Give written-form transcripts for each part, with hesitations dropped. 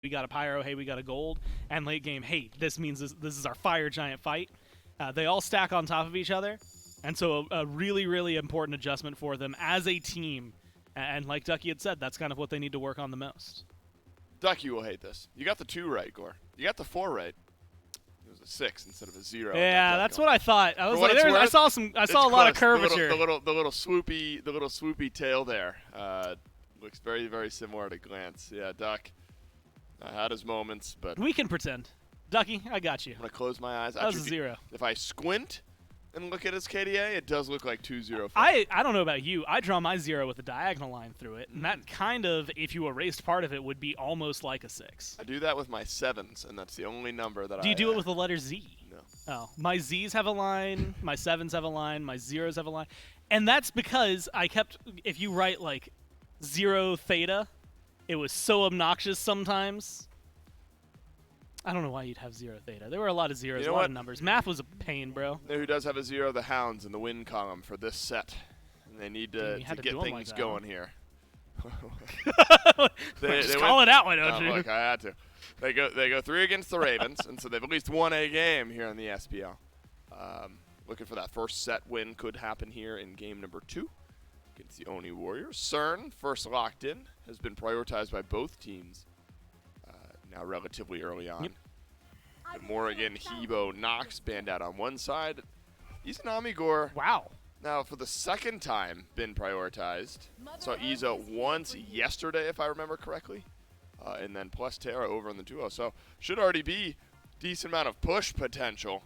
we got a pyro, hey, we got a gold, and late game, hey, this means this is our fire giant fight. They all stack on top of each other, and so a really, really important adjustment for them as a team. And like Ducky had said, that's kind of what they need to work on the most. Ducky will hate this. You got the 2 right, Gore. You got the 4 right. It was a 6 instead of a 0. Yeah, that's what I thought. I was like, I saw a lot of curvature. The little swoopy tail there looks very, very similar at a glance. Yeah, Duck had his moments, but we can pretend. Ducky, I got you. I'm gonna close my eyes. That was a 0. If I squint and look at his KDA, it does look like 2-0. I don't know about you. I draw my 0 with a diagonal line through it, and that kind of, if you erased part of it, would be almost like a 6. I do that with my 7s, and that's the only number that Do you do it with the letter Z? No. Oh, my Z's have a line, my 7s have a line, my 0s have a line. And that's because I kept, if you write like 0 theta, it was so obnoxious sometimes. I don't know why you'd have 0 theta. There were a lot of zeros, a lot of numbers. Math was a pain, bro. You know who does have a 0? The Hounds in the win column for this set. And they need to get things going here. Just call it out, why don't you? Look, I had to. They go 3 against the Ravens, and so they've at least won a game here in the SPL. Looking for that first set win could happen here in game number 2 against the Oni Warriors. CERN, first locked in, has been prioritized by both teams now relatively early on. Yep. The Morrigan, Hebo, Nox banned out on one side. Izanami Gore. Wow. Now, for the second time, been prioritized. Saw Izo once yesterday, if I remember correctly. And then plus Terra over in the duo. So, should already be decent amount of push potential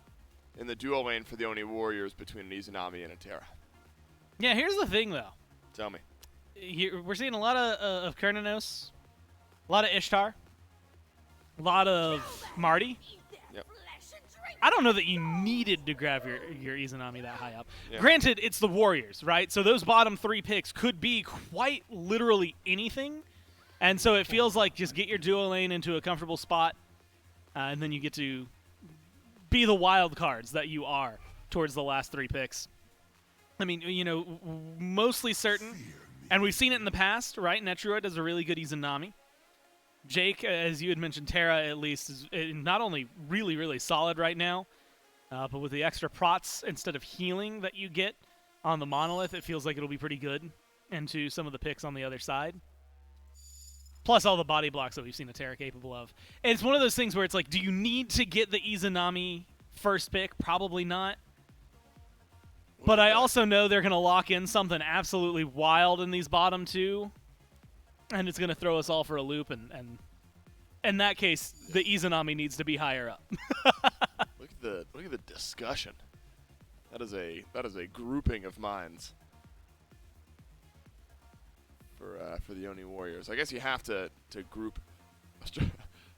in the duo lane for the Oni Warriors between an Izanami and a Terra. Yeah, here's the thing, though. Tell me. We're seeing a lot of Kernanos, a lot of Ishtar, a lot of Marty. Yep. I don't know that you needed to grab your Izanami that high up. Yeah. Granted, it's the Warriors, right? So those bottom 3 picks could be quite literally anything. And so it feels like just get your duo lane into a comfortable spot, and then you get to be the wild cards that you are towards the last 3 picks. I mean, you know, mostly certain. And we've seen it in the past, right? Netrua does a really good Izanami. Jake, as you had mentioned, Terra at least is not only really, really solid right now, but with the extra prots instead of healing that you get on the Monolith, it feels like it'll be pretty good into some of the picks on the other side. Plus all the body blocks that we've seen a Terra capable of. And it's one of those things where it's like, do you need to get the Izanami first pick? Probably not. But I also know they're going to lock in something absolutely wild in these bottom 2. And it's going to throw us all for a loop, and in that case, the Izanami needs to be higher up. Look at the discussion. That is a grouping of minds for the Oni Warriors. I guess you have to group.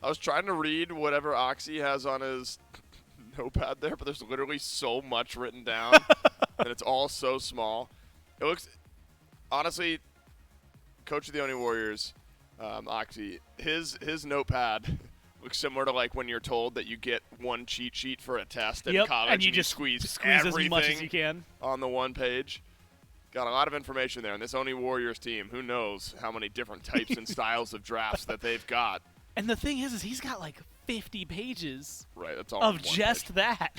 I was trying to read whatever Oxy has on his notepad there, but there's literally so much written down, and it's all so small. It looks, honestly, coach of the Oni Warriors, Oxy, his notepad looks similar to like when you're told that you get one cheat sheet for a test in college, and you just squeeze as much as you can on the one page. Got a lot of information there, and this Oni Warriors team, who knows how many different types and styles of drafts that they've got. And the thing is he's got like 50 pages that's all of just that.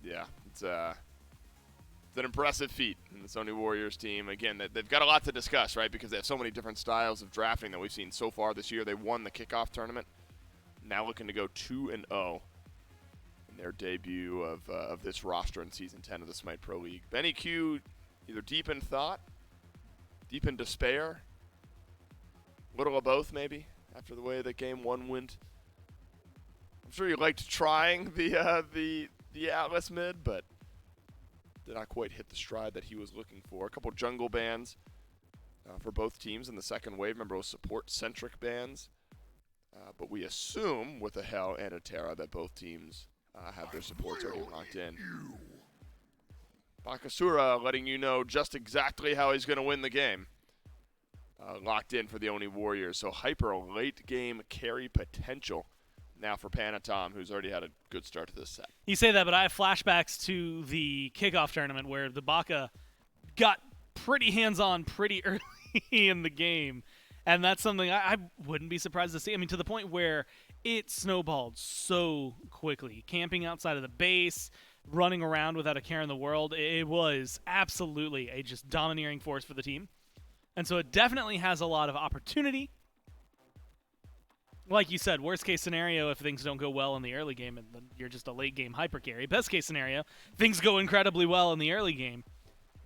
Yeah, it's an impressive feat in the Sony Warriors team. Again, they've got a lot to discuss, right, because they have so many different styles of drafting that we've seen so far this year. They won the kickoff tournament, now looking to go 2-0 in their debut of this roster in Season 10 of the Smite Pro League. Benny Q, either deep in thought, deep in despair, little of both maybe, after the way that Game 1 went. I'm sure you liked trying the Atlas mid, but did not quite hit the stride that he was looking for. A couple jungle bans for both teams in the second wave. Remember, those support-centric bans. But we assume, with a Hell and a Terra, that both teams have their supports already locked in. Bakasura letting you know just exactly how he's going to win the game. Locked in for the Oni Warriors. So hyper late-game carry potential now for Panatom, who's already had a good start to this set. You say that, but I have flashbacks to the kickoff tournament where the Baka got pretty hands-on pretty early in the game And that's something I wouldn't be surprised to see. I mean, to the point where it snowballed so quickly. Camping outside of the base, running around without a care in the world. It was absolutely a just domineering force for the team. And so it definitely has a lot of opportunity. Like you said, worst case scenario, if things don't go well in the early game, and then you're just a late game hyper carry. Best case scenario, things go incredibly well in the early game,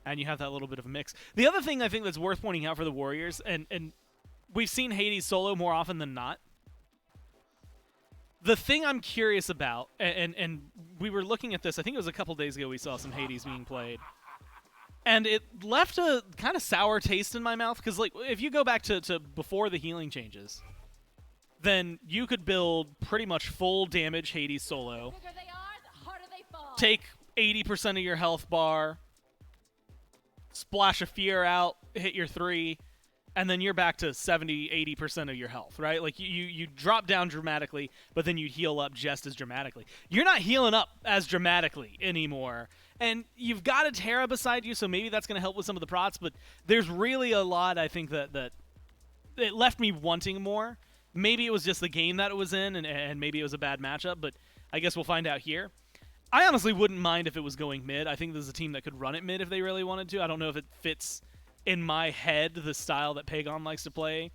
and you have that little bit of a mix. The other thing I think that's worth pointing out for the Warriors, and we've seen Hades solo more often than not. The thing I'm curious about, and we were looking at this, I think it was a couple days ago we saw some Hades being played. And it left a kind of sour taste in my mouth, because like, if you go back to before the healing changes, then you could build pretty much full damage Hades solo, take 80% of your health bar, splash a fear out, hit your 3, and then you're back to 70, 80% of your health, right? Like, you drop down dramatically, but then you heal up just as dramatically. You're not healing up as dramatically anymore. And you've got a Terra beside you, so maybe that's going to help with some of the prots, but there's really a lot, I think, that it left me wanting more. Maybe it was just the game that it was in, and maybe it was a bad matchup, but I guess we'll find out here. I honestly wouldn't mind if it was going mid. I think this is a team that could run it mid if they really wanted to. I don't know if it fits in my head the style that Pagon likes to play,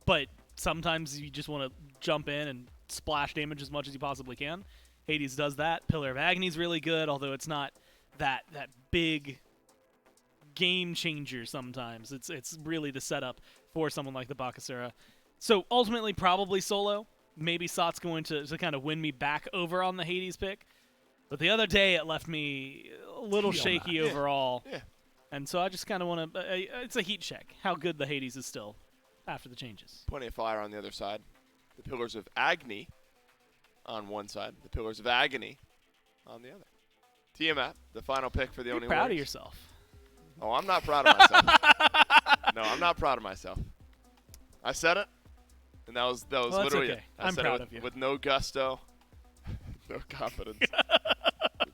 but sometimes you just want to jump in and splash damage as much as you possibly can. Hades does that. Pillar of Agony's really good, although it's not that big game changer sometimes. It's really the setup for someone like the Bakasura. So ultimately, probably solo. Maybe Sot's going to kind of win me back over on the Hades pick. But the other day, it left me a little shaky overall. Yeah. And so I just kind of want to... it's a heat check, how good the Hades is still after the changes. Plenty of fire on the other side. The Pillars of Agony on one side. The Pillars of Agony on the other. Tiamat, the final pick for the Oni Warriors. You're proud of yourself. Oh, I'm not proud of myself. No, I'm not proud of myself. I said it. And that was well, literally okay. it. I I'm said proud it of you. With no gusto, no confidence.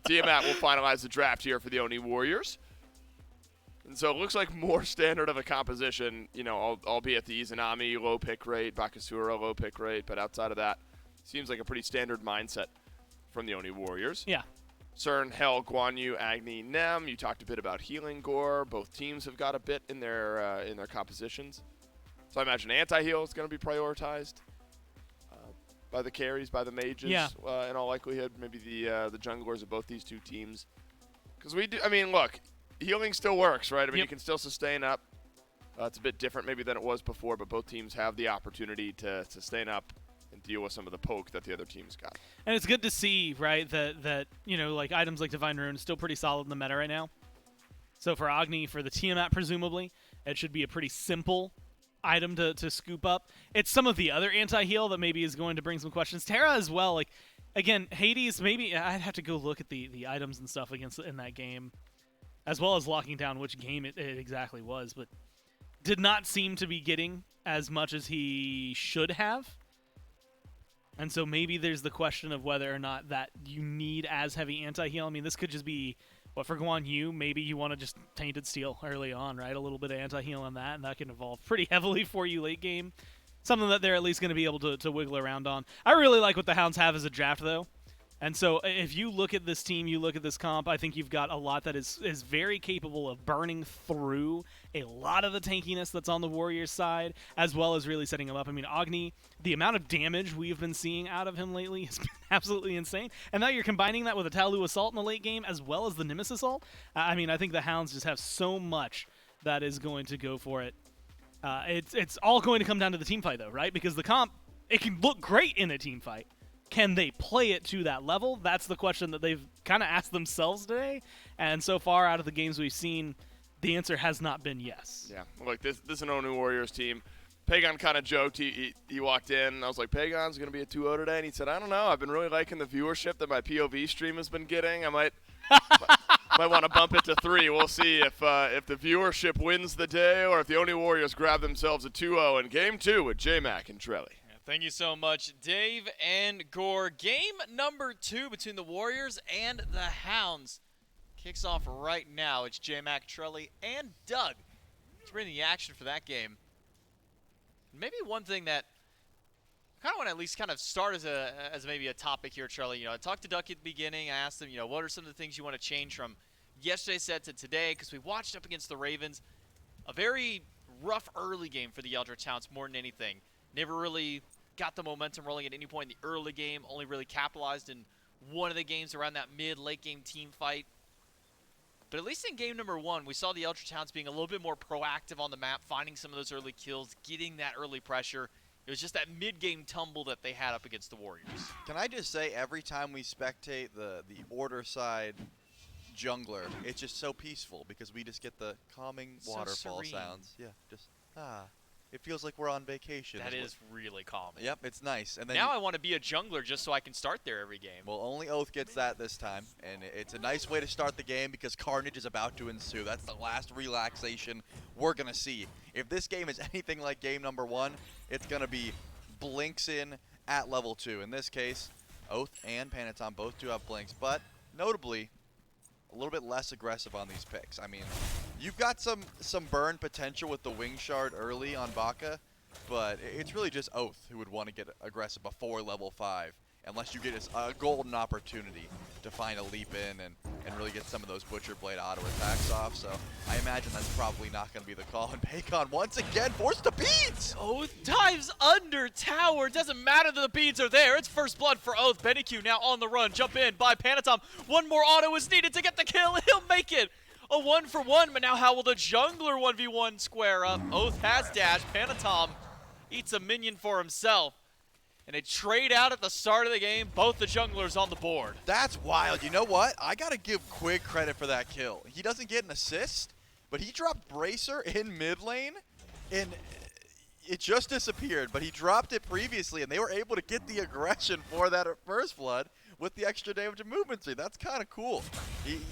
Tiamat will finalize the draft here for the Oni Warriors. And so it looks like more standard of a composition, you know, albeit the Izanami low pick rate, Bakasura low pick rate, but outside of that, seems like a pretty standard mindset from the Oni Warriors. Yeah. CERN, Hell, Guan Yu, Agni, Nem. You talked a bit about Healing Gore. Both teams have got a bit in their compositions. So I imagine anti-heal is going to be prioritized by the carries, by the mages, in all likelihood. Maybe the junglers of both these two teams. Because we do, I mean, look, healing still works, right? I mean, you can still sustain up. It's a bit different maybe than it was before, but both teams have the opportunity to sustain up and deal with some of the poke that the other teams got. And it's good to see, right, that you know, like items like Divine Rune is still pretty solid in the meta right now. So for Agni, for the Tiamat, presumably, it should be a pretty simple item to scoop up. It's some of the other anti-heal that maybe is going to bring some questions. Terra as well, like, again, Hades, maybe I'd have to go look at the items and stuff in that game, as well as locking down which game it exactly was, but did not seem to be getting as much as he should have. And so maybe there's the question of whether or not that you need as heavy anti-heal. I mean, this could just be, what, for Guan Yu, maybe you want to just Tainted Steel early on, right? A little bit of anti-heal on that, and that can evolve pretty heavily for you late game. Something that they're at least going to be able to wiggle around on. I really like what the Hounds have as a draft, though. And so if you look at this team, you look at this comp, I think you've got a lot that is very capable of burning through a lot of the tankiness that's on the Warriors side, as well as really setting him up. I mean, Agni, the amount of damage we've been seeing out of him lately has been absolutely insane. And now you're combining that with a Talu Assault in the late game, as well as the Nimbus Assault. I mean, I think the Hounds just have so much that is going to go for it. It's all going to come down to the team fight, though, right? Because the comp, it can look great in a team fight. Can they play it to that level? That's the question that they've kind of asked themselves today. And so far out of the games we've seen, the answer has not been yes. Yeah, look, this is an Oni Warriors team. Pagon kind of joked. He walked in, and I was like, Pagon's going to be a 2-0 today. And he said, I don't know. I've been really liking the viewership that my POV stream has been getting. I might want to bump it to 3. We'll see if the viewership wins the day or if the Oni Warriors grab themselves a 2-0 in Game 2 with J-Mac and Trelly. Thank you so much, Dave and Gore. Game number 2 between the Warriors and the Hounds kicks off right now. It's J-Mac, Trelly, and Doug to bring the action for that game. Maybe one thing that I kind of want to at least kind of start as maybe a topic here, Charlie. You know, I talked to Ducky at the beginning. I asked him, you know, what are some of the things you want to change from yesterday's set to today? Because we watched up against the Ravens, a very rough early game for the Eldritch Hounds more than anything. Never really got the momentum rolling at any point in the early game. Only really capitalized in one of the games around that mid-late game team fight. But at least in game number 1, we saw the Eldritch Hounds being a little bit more proactive on the map, finding some of those early kills, getting that early pressure. It was just that mid-game tumble that they had up against the Warriors. Can I just say, every time we spectate the order side jungler, it's just so peaceful because we just get the calming So waterfall serene. sounds. Yeah, just it feels like we're on vacation. That is really calming. Yep, it's nice. And then Now I want to be a jungler just so I can start there every game. well, only Oath gets that this time, and it's a nice way to start the game because carnage is about to ensue. That's the last relaxation we're gonna see. If this game is anything like game number 1, it's gonna be blinks in at level 2. In this case, Oath and Panatom both do have blinks, but notably a little bit less aggressive on these picks. I mean, you've got some burn potential with the Wing Shard early on Baka, but it's really just Oath who would want to get aggressive before level 5, unless you get a golden opportunity to find a leap in and really get some of those Butcher Blade auto attacks off. So I imagine that's probably not going to be the call. And Pacon once again forced to beads! Oath dives under tower. Doesn't matter that the beads are there. It's first blood for Oath. BennyQ now on the run. Jump in by Panatom. One more auto is needed to get the kill. He'll make it. A 1-for-1, but now how will the jungler 1v1 square up? Oath has dash. Panatom eats a minion for himself. And a trade out at the start of the game. Both the junglers on the board. That's wild. You know what? I got to give Quig credit for that kill. He doesn't get an assist, but he dropped Bracer in mid lane, and it just disappeared. But he dropped it previously, and they were able to get the aggression for that first blood with the extra damage and movement speed. That's kind of cool.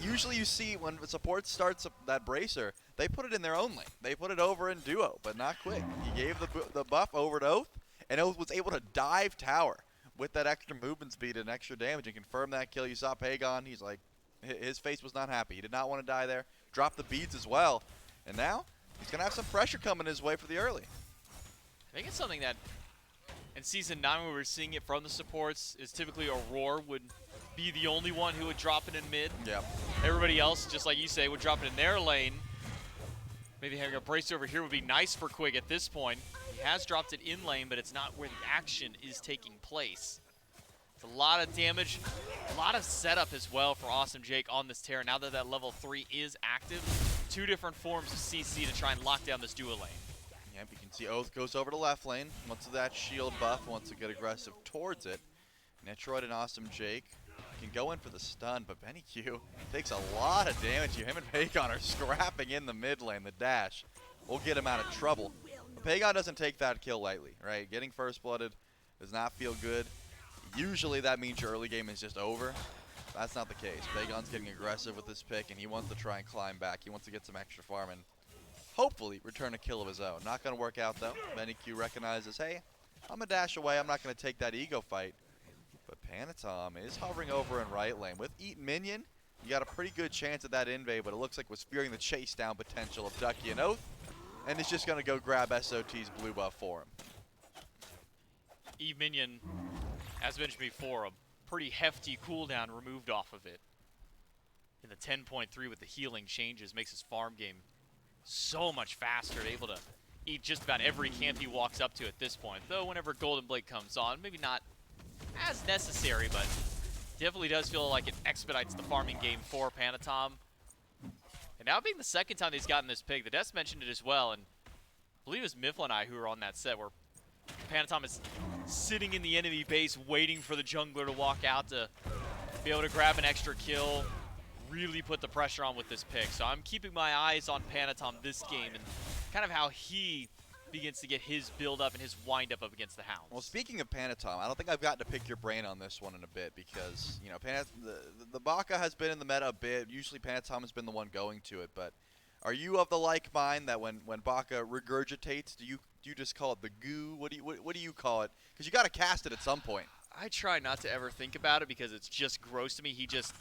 Usually you see when support starts that Bracer, they put it in their own lane. They put it over in duo, but not Quig. He gave the buff over to Oath, and Oath was able to dive tower with that extra movement speed and extra damage and confirm that kill. You saw Pagon. He's like, his face was not happy. He did not want to die there. Dropped the beads as well. And now he's going to have some pressure coming his way for the early. I think it's something that in Season 9 where we're seeing it from the supports is typically Aurora would be the only one who would drop it in mid. Yeah. Everybody else, just like you say, would drop it in their lane. Maybe having a brace over here would be nice for Quig at this point. He has dropped it in lane, but it's not where the action is taking place. It's a lot of damage, a lot of setup as well for Awesome Jake on this Terra. Now that level 3 is active, 2 different forms of CC to try and lock down this duo lane. Yep, you can see Oath goes over to left lane. Wants that shield buff, wants to get aggressive towards it. Netroid and Awesome Jake can go in for the stun, but BennyQ takes a lot of damage. Him and Pagon are scrapping in the mid lane. The dash will get him out of trouble. But Pagon doesn't take that kill lightly, right? Getting first blooded does not feel good. Usually that means your early game is just over. That's not the case. Pagon's getting aggressive with this pick, and he wants to try and climb back. He wants to get some extra farm and hopefully return a kill of his own. Not going to work out, though. BennyQ recognizes, hey, I'm going to dash away. I'm not going to take that ego fight. But Panatom is hovering over in right lane. With Eat Minion, you got a pretty good chance at that invade, but it looks like was fearing the chase down potential of Ducky and Oath, and is just going to go grab SOT's blue buff for him. Eve Minion, as mentioned before, a pretty hefty cooldown removed off of it. In the 10.3 with the healing changes, makes his farm game so much faster, able to eat just about every camp he walks up to at this point. Though whenever Golden Blade comes on, maybe not as necessary, but definitely does feel like it expedites the farming game for Panatom. And now being the second time he's gotten this pick, the Des mentioned it as well, and I believe it was Mifflin and I who were on that set where Panatom is sitting in the enemy base waiting for the jungler to walk out to be able to grab an extra kill, really put the pressure on with this pick. So I'm keeping my eyes on Panatom this game and kind of how he begins to get his build up and his wind up against the Hounds. Well, speaking of Panatom, I don't think I've gotten to pick your brain on this one in a bit because, you know, the Baka has been in the meta a bit. Usually Panatom has been the one going to it, but are you of the like mind that when Baka regurgitates, do you just call it the goo? What do you call it? Because you got to cast it at some point. I try not to ever think about it because it's just gross to me. He just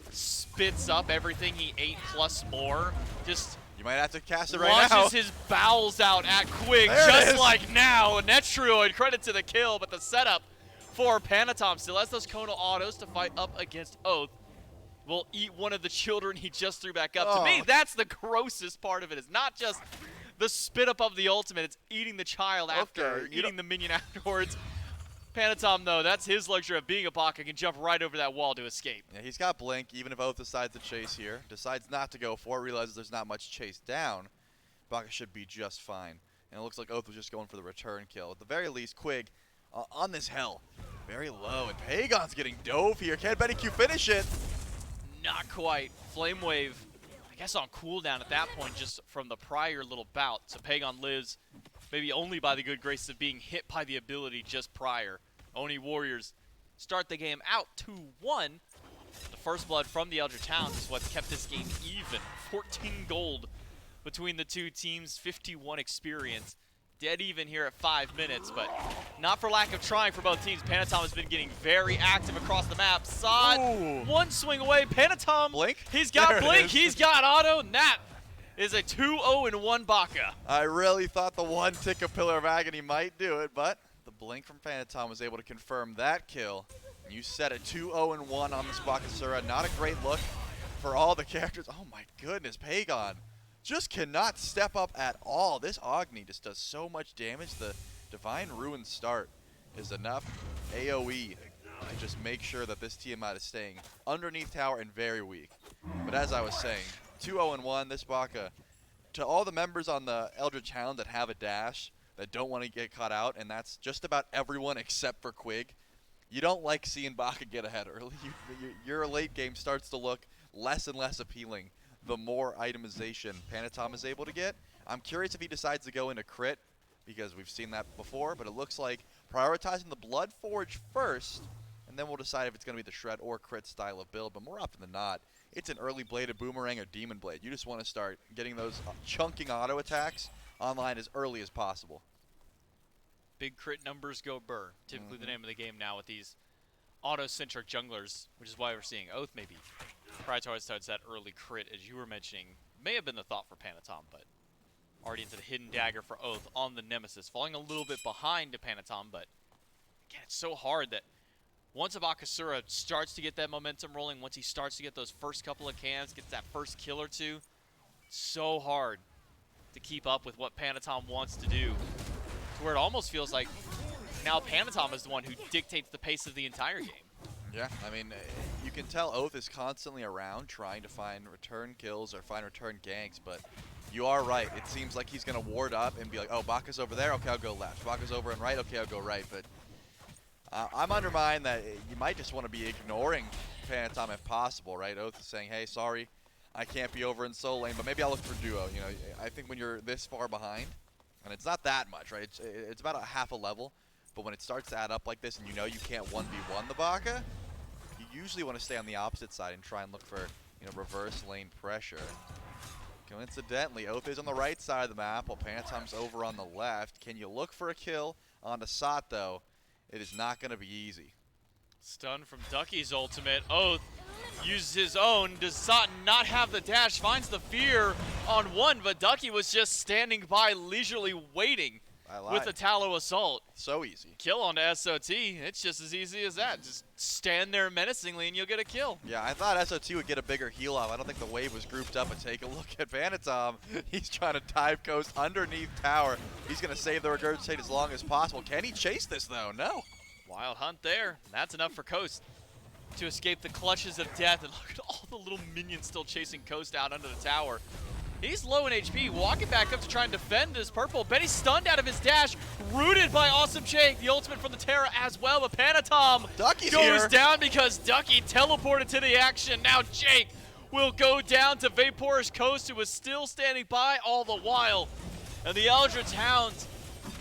spits up everything he ate plus more. Just You might have to cast it right now. launches his bowels out at Quig There it just is. like now. Netroid, credit to the kill, but the setup for Panatom still has those Kono autos to fight up against Oath. Will eat one of the children he just threw back up. To me, Oh. that's the grossest part of it. It's not just the spit up of the ultimate, it's eating the child after, Okay, you eating the minion afterwards. Panatom, though, that's his luxury of being a Baka, can jump right over that wall to escape. Yeah, he's got Blink, even if Oath decides to chase here. Decides not to go for it, realizes there's not much chase down. Baka should be just fine. And it looks like Oath was just going for the return kill. At the very least, Quig on this hell. Very low, and Pagon's getting dove here. Can Benny Q finish it? Not quite. Flame Wave, I guess on cooldown at that point, just from the prior little bout. So Pagon lives maybe only by the good graces of being hit by the ability just prior. Oni Warriors start the game out 2-1. The first blood from the Eldritch Hounds is what's kept this game even. 14 gold between the two teams, 51 experience. Dead even here at 5 minutes, but not for lack of trying for both teams. Panatom has been getting very active across the map. Saw it, Ooh. one swing away. Panatom, Blink? he's got There it Blink, is. he's got Auto, and that is a 2-0-1 Baka. I really thought the one tick of Pillar of Agony might do it, but the Blink from Panatom was able to confirm that kill. You set a 2-0-1 on this Bakasura. Not a great look for all the characters. Oh my goodness, Pagon just cannot step up at all. This Agni just does so much damage. The Divine Ruin start is enough AoE to just make sure that this Tiamat is staying underneath tower and very weak. But as I was saying, 2-0-1, this Baka, to all the members on the Eldritch Hound that have a dash, that don't want to get caught out, and that's just about everyone except for Quig, you don't like seeing Baka get ahead early. Your late game starts to look less and less appealing the more itemization Panatom is able to get. I'm curious if he decides to go into crit, because we've seen that before, but it looks like prioritizing the Blood Forge first, and then we'll decide if it's going to be the Shred or crit style of build, but more often than not, it's an early Bladed Boomerang or Demon Blade. You just want to start getting those chunking auto attacks online as early as possible. Big crit numbers go burr. Typically the name of the game now with these auto-centric junglers, which is why we're seeing Oath maybe prioritize that early crit, as you were mentioning. May have been the thought for Panatom, but already into the hidden dagger for Oath on the Nemesis. Falling a little bit behind to Panatom, but again, it's so hard that once a Bakasura starts to get that momentum rolling, once he starts to get those first couple of cans, gets that first kill or two, it's so hard to keep up with what Panatom wants to do, to where it almost feels like now Panatom is the one who dictates the pace of the entire game. Yeah, I mean, you can tell Oath is constantly around trying to find return kills or find return ganks, but you are right. It seems like he's going to ward up and be like, oh, Baka's over there, okay, I'll go left. Baka's over and right, okay, I'll go right. But I'm undermined that you might just want to be ignoring Panatom if possible, right? Oath is saying, hey, sorry, I can't be over in solo lane, but maybe I'll look for duo. You know, I think when you're this far behind, and it's not that much, right? It's about a half a level, but when it starts to add up like this and you know you can't 1v1 the Baka, you usually want to stay on the opposite side and try and look for, you know, reverse lane pressure. Coincidentally, Oath is on the right side of the map while Panatom's over on the left. Can you look for a kill onto Sot, though? It is not going to be easy. Stun from Ducky's ultimate. Oath uses his own. Does Sot not have the dash? Finds the fear on one, but Ducky was just standing by leisurely waiting I lied. with the Tallow Assault. So easy. Kill onto SOT. It's just as easy as that. Just stand there menacingly and you'll get a kill. Yeah, I thought SOT would get a bigger heal off. I don't think the wave was grouped up, but take a look at Panatom. He's trying to dive coast underneath tower. He's going to save the regurgitate as long as possible. Can he chase this, though? No. Wild hunt there. And that's enough for Coast to escape the clutches of death. And look at all the little minions still chasing Coast out under the tower. He's low in HP, walking back up to try and defend this purple. Benny's stunned out of his dash, rooted by Awesome Jake, the ultimate from the Terra as well, but Panatom Ducky's goes here. down because Ducky teleported to the action. Now Jake will go down to Vaporish Coast, who was still standing by all the while. And the Eldritch Hounds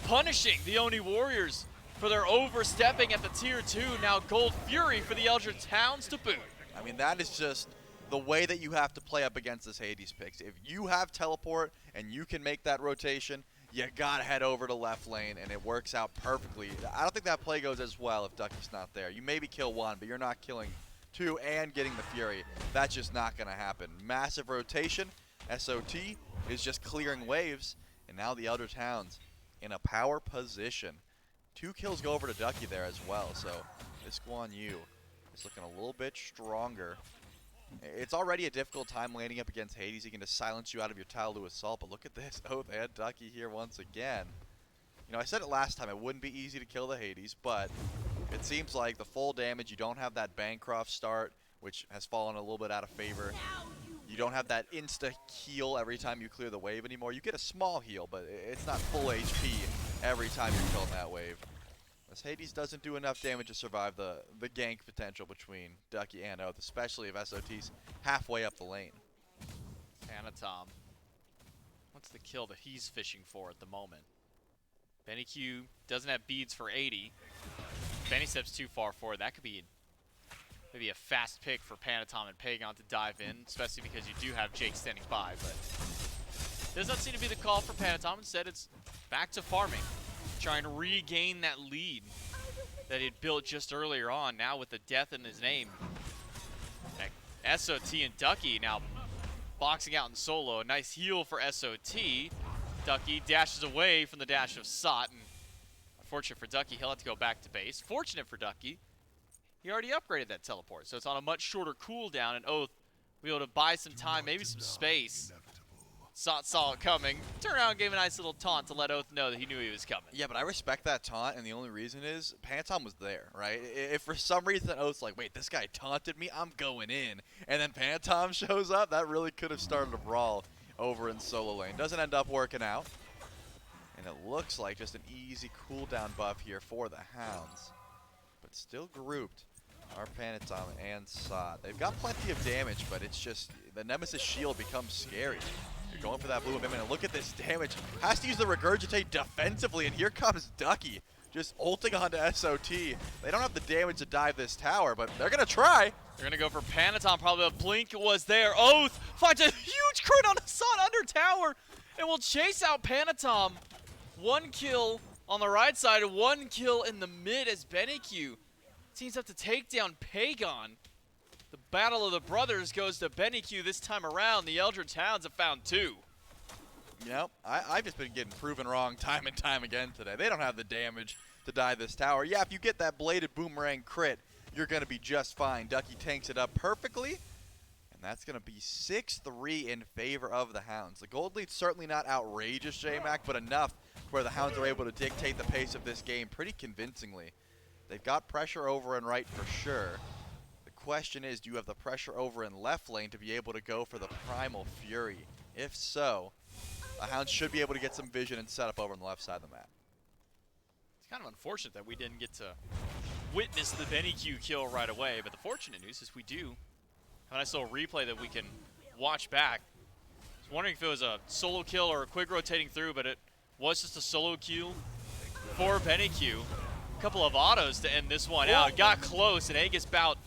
punishing the Oni Warriors for their overstepping at the tier 2. Now Gold Fury for the Eldritch Hounds to boot. I mean, that is just the way that you have to play up against this Hades picks. If you have teleport and you can make that rotation, you gotta head over to left lane, and it works out perfectly. I don't think that play goes as well if Ducky's not there. You maybe kill one, but you're not killing 2 and getting the Fury. That's just not going to happen. Massive rotation. SOT is just clearing waves. And now the Eldritch Hounds in a power position. 2 kills go over to Ducky there as well. So this Guan Yu is looking a little bit stronger. It's already a difficult time landing up against Hades. He can just silence you out of your tile to assault. But look at this. Oh, they had Ducky here once again. You know, I said it last time. It wouldn't be easy to kill the Hades, but it seems like the full damage, you don't have that Bancroft start, which has fallen a little bit out of favor. You don't have that insta heal every time you clear the wave anymore. You get a small heal, but it's not full HP every time you're killing that wave. As Hades doesn't do enough damage to survive the gank potential between Ducky and Oath, especially if SOT's halfway up the lane. Panatom. What's the kill that he's fishing for at the moment? Benny Q doesn't have beads for 80. Benny steps too far forward. That could be maybe a fast pick for Panatom and Pagon to dive in, especially because you do have Jake standing by. But does not seem to be the call for Panatom. Instead, it's back to farming, trying to regain that lead that he'd built just earlier on. Now with the death in his name, SOT and Ducky now boxing out in solo. A nice heal for SOT. Ducky dashes away from the dash of Sot, and unfortunate for Ducky, he'll have to go back to base. Fortunate for Ducky, he already upgraded that teleport, so it's on a much shorter cooldown, and Oath will be able to buy some time, maybe some space. Sot saw it coming, turned around and gave a nice little taunt to let Oath know that he knew he was coming. Yeah, but I respect that taunt, and the only reason is Panatom was there, right? If for some reason Oath's like, wait, this guy taunted me, I'm going in, and then Panatom shows up, that really could have started a brawl over in solo lane. Doesn't end up working out. And it looks like just an easy cooldown buff here for the Hounds. But still grouped are Panatom and Sot. They've got plenty of damage, but it's just the Nemesis shield becomes scary. You're going for that blue amendment, and look at this damage. Has to use the Regurgitate defensively, and here comes Ducky just ulting onto SOT. They don't have the damage to dive this tower, but they're going to try. They're going to go for Panatom. Probably a blink was there. Oath finds a huge crit on Sot under tower and will chase out Panatom. 1 kill on the right side, 1 kill in the mid as BennyQ teams up to take down Pagon. The battle of the brothers goes to BennyQ this time around. The Eldritch Hounds have found 2. Yep, I've just been getting proven wrong time and time again today. They don't have the damage to dive this tower. Yeah, if you get that bladed boomerang crit, you're going to be just fine. Ducky tanks it up perfectly, and that's going to be 6-3 in favor of the Hounds. The gold lead's certainly not outrageous, J-Mac, but enough where the Hounds are able to dictate the pace of this game pretty convincingly. They've got pressure over and right for sure. The question is, do you have the pressure over in left lane to be able to go for the Primal Fury? If so, the Hounds should be able to get some vision and set up over on the left side of the map. It's kind of unfortunate that we didn't get to witness the BennyQ kill right away, but the fortunate news is we do have a nice little replay that we can watch back. I was wondering if it was a solo kill or a quick rotating through, but it was just a solo kill for BennyQ. A couple of autos to end this one out. Got close, an Aegis bout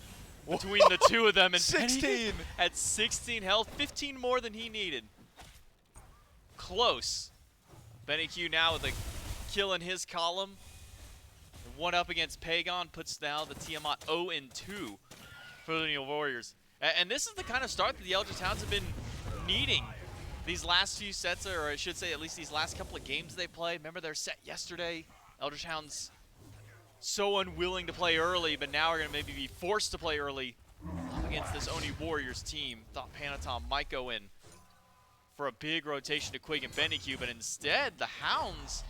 between the two of them, and 16 at 16 health, 15 more than he needed. Close. BennyQ now with a kill in his column. One up against Pagon puts now the Tiamat 0-2 for the New Warriors. And this is the kind of start that the Eldritch Hounds have been needing these last few sets, or I should say at least these last couple of games they played. Remember their set yesterday? Eldritch Hounds so unwilling to play early, but now are going to maybe be forced to play early up against this Oni Warriors team. Thought Panatom might go in for a big rotation to Quig and BennyQ, but instead the Hounds,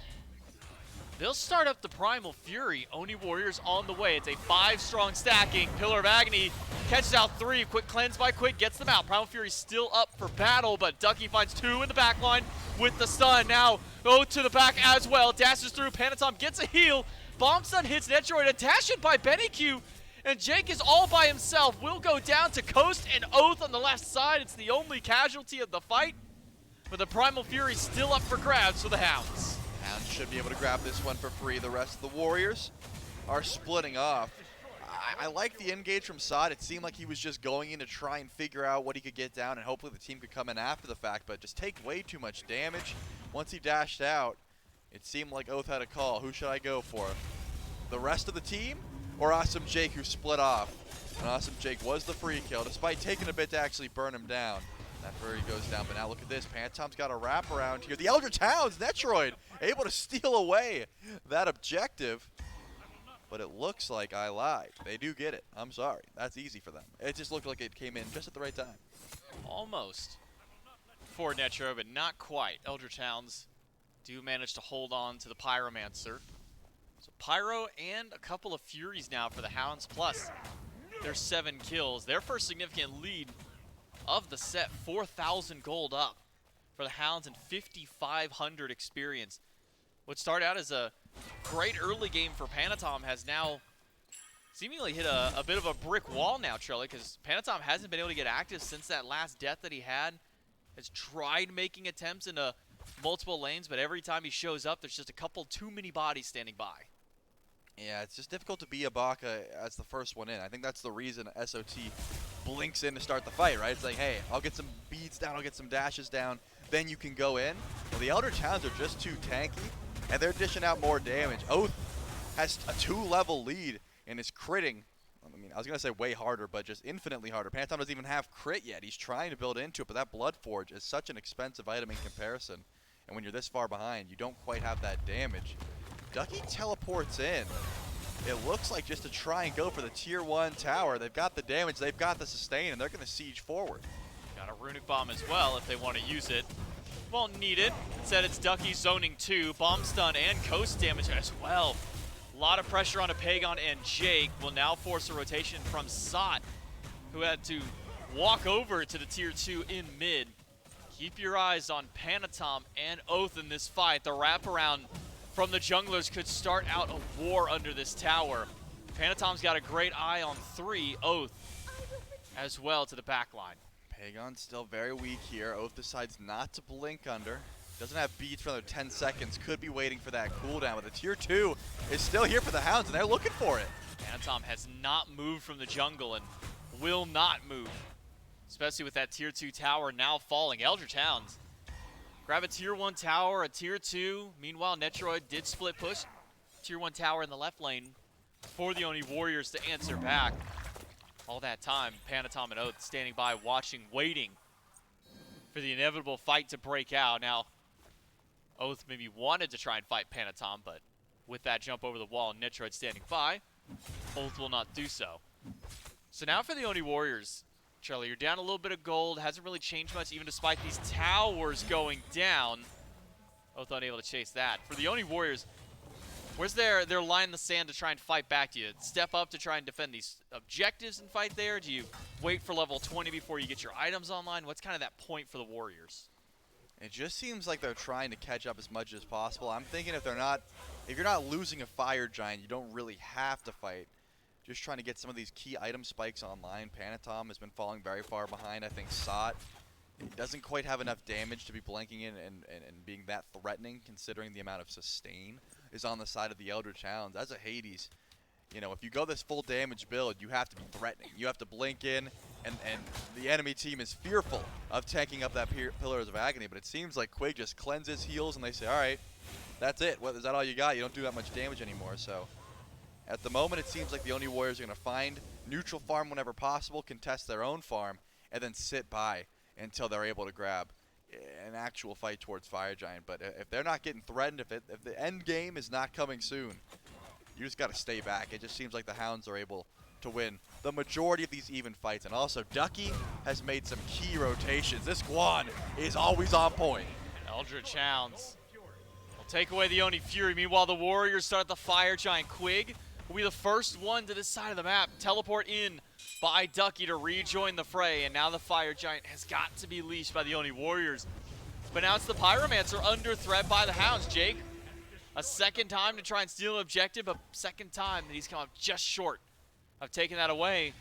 they'll start up the Primal Fury. Oni Warriors on the way. It's a 5-strong stacking. Pillar of Agony catches out 3. Quick cleanse by Quig gets them out. Primal Fury still up for battle, but Ducky finds 2 in the back line with the stun. Now go to the back as well. Dashes through. Panatom gets a heal. Bomb stun hits Netroid. A dash in by BennyQ. And Jake is all by himself. Will go down to Coast and Oath on the left side. It's the only casualty of the fight. But the Primal Fury still up for grabs for the Hounds. Hounds should be able to grab this one for free. The rest of the Warriors are splitting off. I like the engage from Sot. It seemed like he was just going in to try and figure out what he could get down, and hopefully the team could come in after the fact, but just take way too much damage. Once he dashed out, it seemed like Oath had a call. Who should I go for? The rest of the team or Awesome Jake, who split off? And Awesome Jake was the free kill, despite taking a bit to actually burn him down. That Furry goes down, but now look at this. Pantom's got a wrap around here. The Eldritch Hounds, Netroid, able to steal away that objective. But it looks like I lied. They do get it. I'm sorry. That's easy for them. It just looked like it came in just at the right time. Almost for Netroid, but not quite. Eldritch Hounds do manage to hold on to the Pyromancer. So Pyro and a couple of Furies now for the Hounds, plus their 7 kills. Their first significant lead of the set, 4,000 gold up for the Hounds and 5,500 experience. What started out as a great early game for Panatom has now seemingly hit a bit of a brick wall now, Trelly, because Panatom hasn't been able to get active since that last death that he had. Has tried making attempts into multiple lanes, but every time he shows up, there's just a couple too many bodies standing by. Yeah, it's just difficult to be a Baka as the first one in. I think that's the reason SOT blinks in to start the fight, right? It's like, hey, I'll get some beads down, I'll get some dashes down, then you can go in. Well, the Eldritch Hounds are just too tanky, and they're dishing out more damage. Oath has a 2-level lead and is critting. I mean, I was going to say way harder, but just infinitely harder. Pantom doesn't even have crit yet. He's trying to build into it, but that Blood Forge is such an expensive item in comparison. And when you're this far behind, you don't quite have that damage. Ducky teleports in. It looks like just to try and go for the tier 1 tower. They've got the damage, they've got the sustain, and they're going to siege forward. Got a Runic Bomb as well if they want to use it. Won't need it. Instead, it's Ducky zoning 2. Bomb stun and coast damage as well. A lot of pressure on a Pagon, and Jake will now force a rotation from Sot, who had to walk over to the tier 2 in mid. Keep your eyes on Panatom and Oath in this fight. The wraparound from the junglers could start out a war under this tower. Panatom's got a great eye on 3. Oath as well to the back line. Pagon's still very weak here. Oath decides not to blink under. Doesn't have beats for another 10 seconds. Could be waiting for that cooldown, but the tier 2 is still here for the Hounds, and they're looking for it. Panatom has not moved from the jungle and will not move, especially with that tier 2 tower now falling. Eldritch Hounds grab a tier 1 tower, a tier 2. Meanwhile, Netroid did split push. Tier 1 tower in the left lane for the Oni Warriors to answer back. All that time, Panatom and Oath standing by, watching, waiting for the inevitable fight to break out. Now, Oath maybe wanted to try and fight Panatom, but with that jump over the wall and Netroid standing by, Oath will not do so. So now for the Oni Warriors, Charlie, you're down a little bit of gold. Hasn't really changed much, even despite these towers going down. Oath unable to chase that. For the Oni Warriors, where's their line in the sand to try and fight back? Do you step up to try and defend these objectives and fight there? Do you wait for level 20 before you get your items online? What's kind of that point for the Warriors? It just seems like they're trying to catch up as much as possible. I'm thinking if you're not losing a Fire Giant, you don't really have to fight. Just trying to get some of these key item spikes online. Panatom has been falling very far behind. I think Sot doesn't quite have enough damage to be blanking in and being that threatening, considering the amount of sustain is on the side of the Eldritch Hounds. As a Hades, you know, if you go this full damage build, you have to be threatening. You have to blink in, and the enemy team is fearful of tanking up that Pillars of Agony, but it seems like Quig just cleanses, heals, and they say, all right, that's it. What, is that all you got? You don't do that much damage anymore, so at the moment, it seems like the Oni Warriors are going to find neutral farm whenever possible, contest their own farm, and then sit by until they're able to grab an actual fight towards Fire Giant. But if they're not getting threatened, if the end game is not coming soon, you just got to stay back. It just seems like the Hounds are able to win the majority of these even fights. And also, Ducky has made some key rotations. This Guan is always on point. Eldritch Hounds will take away the Oni Fury. Meanwhile, the Warriors start the Fire Giant. Quig will be the first one to this side of the map. Teleport in by Ducky to rejoin the fray. And now the Fire Giant has got to be leashed by the Oni Warriors. But now it's the Pyromancer under threat by the Hounds. Jake, a second time to try and steal an objective, but second time that he's come up just short of taking that away.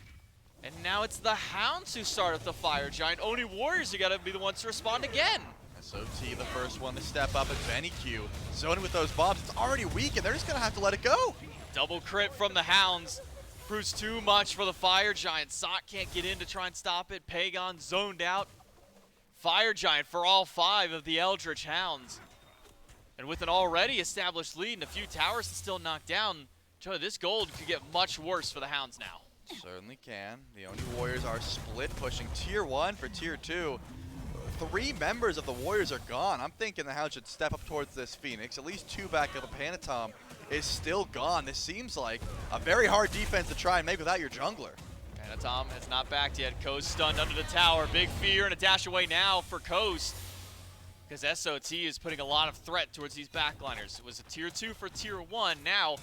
And now it's the Hounds who start at the Fire Giant. Oni Warriors are got to be the ones to respond again. SOT, the first one to step up, and Benny Q zoning with those bombs. It's already weak, and they're just going to have to let it go. Double crit from the Hounds. Proves too much for the Fire Giant. Sot can't get in to try and stop it. Pagon zoned out. Fire Giant for all 5 of the Eldritch Hounds. And with an already established lead and a few towers to still knock down, Joe, this gold could get much worse for the Hounds now. Certainly can. The Oni Warriors are split pushing tier 1 for tier 2. 3 members of the Warriors are gone. I'm thinking the Hounds should step up towards this Phoenix. At least 2 back up. Panatom is still gone. This seems like a very hard defense to try and make without your jungler. Panatom has not backed yet. Coast stunned under the tower. Big fear and a dash away now for Coast. Because SOT is putting a lot of threat towards these backliners. It was a tier 2 for tier 1. Now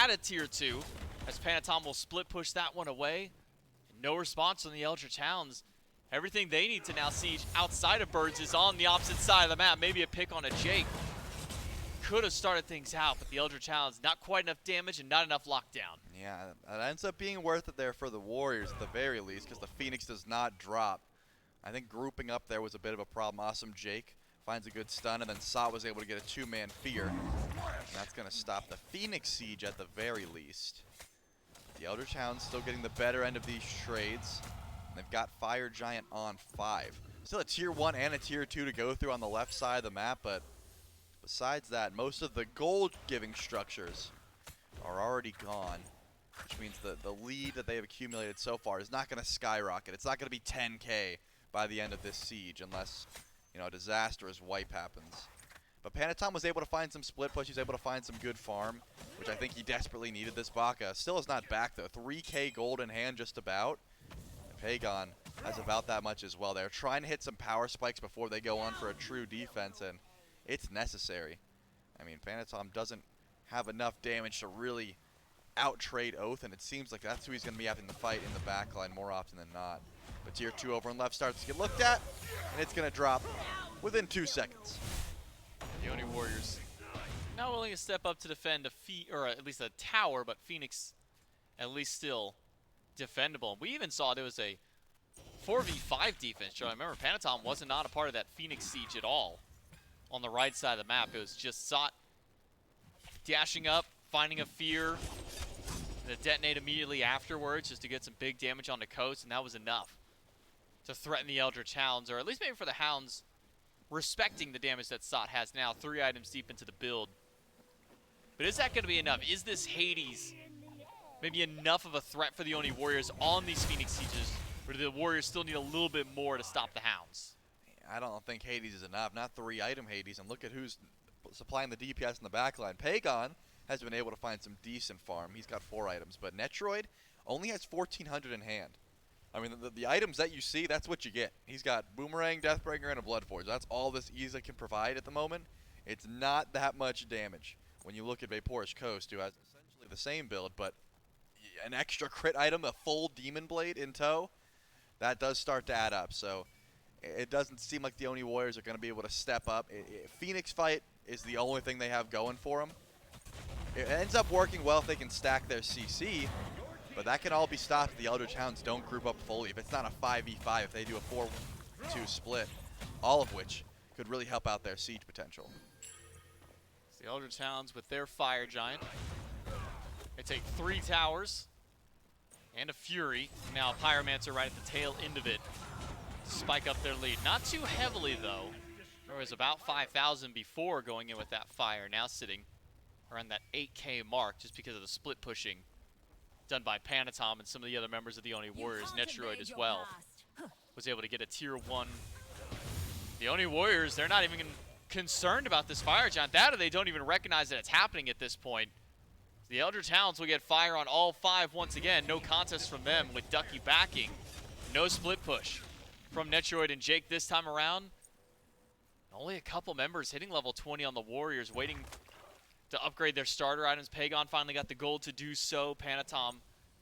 at a tier 2 as Panatom will split push that one away. No response from the Eldritch Hounds. Everything they need to now siege outside of Birds is on the opposite side of the map. Maybe a pick on a Jake. Could have started things out, but the Eldritch Hounds, not quite enough damage and not enough lockdown. Yeah, that ends up being worth it there for the Warriors at the very least, because the Phoenix does not drop. I think grouping up there was a bit of a problem. Awesome Jake finds a good stun, and then Sa was able to get a 2-man fear. And that's going to stop the Phoenix siege at the very least. The Eldritch Hounds still getting the better end of these trades. They've got Fire Giant on 5. Still a tier 1 and a tier 2 to go through on the left side of the map, but besides that, most of the gold-giving structures are already gone, which means the lead that they have accumulated so far is not going to skyrocket. It's not going to be 10K by the end of this siege unless, you know, a disastrous wipe happens. But Panatom was able to find some split push. He was able to find some good farm, which I think he desperately needed this Baka. Still is not back, though. 3K gold in hand just about. Pagon has about that much as well. They're trying to hit some power spikes before they go on for a true defense, and it's necessary. I mean, Panatom doesn't have enough damage to really out-trade Oath, and it seems like that's who he's going to be having to fight in the backline more often than not. But tier 2 over on left starts to get looked at, and it's going to drop within 2 seconds. The Oni Warriors not willing to step up to defend or at least a tower, but Phoenix at least still defendable. We even saw there was a 4v5 defense. So I remember Panatom wasn't not a part of that Phoenix siege at all. On the right side of the map, it was just Sot dashing up, finding a fear, and a detonate immediately afterwards just to get some big damage on the coast, and that was enough to threaten the Eldritch Hounds, or at least maybe for the Hounds respecting the damage that Sot has now, 3 items deep into the build. But is that going to be enough? Is this Hades maybe enough of a threat for the Oni Warriors on these Phoenix sieges, or do the Warriors still need a little bit more to stop the Hounds? I don't think Hades is enough. Not 3-item Hades, and look at who's supplying the DPS in the backline. Pagon has been able to find some decent farm. He's got 4 items, but Netroid only has 1,400 in hand. I mean, the items that you see, that's what you get. He's got Boomerang, Deathbringer, and a Bloodforge. That's all this Iza can provide at the moment. It's not that much damage when you look at Vaporous Coast, who has essentially the same build, but an extra crit item, a full Demon Blade in tow, that does start to add up. So it doesn't seem like the Oni Warriors are going to be able to step up. Phoenix fight is the only thing they have going for them. It ends up working well if they can stack their CC, but that can all be stopped if the Eldritch Hounds don't group up fully. If it's not a 5v5, if they do a 4-2 split, all of which could really help out their siege potential. It's the Eldritch Hounds with their Fire Giant. They take 3 towers and a Fury. Now a Pyromancer right at the tail end of it. Spike up their lead. Not too heavily, though. There was about 5,000 before going in with that fire. Now sitting around that 8K mark just because of the split pushing done by Panatom and some of the other members of the Oni Warriors. Netroid as well was able to get a tier 1. The Oni Warriors, they're not even concerned about this Fire Giant. That or they don't even recognize that it's happening at this point. The Eldritch Hounds will get fire on all 5 once again. No contest from them with Ducky backing. No split push from Netroid and Jake this time around. Only a couple members hitting level 20 on the Warriors, waiting to upgrade their starter items. Pagon finally got the gold to do so. Panatom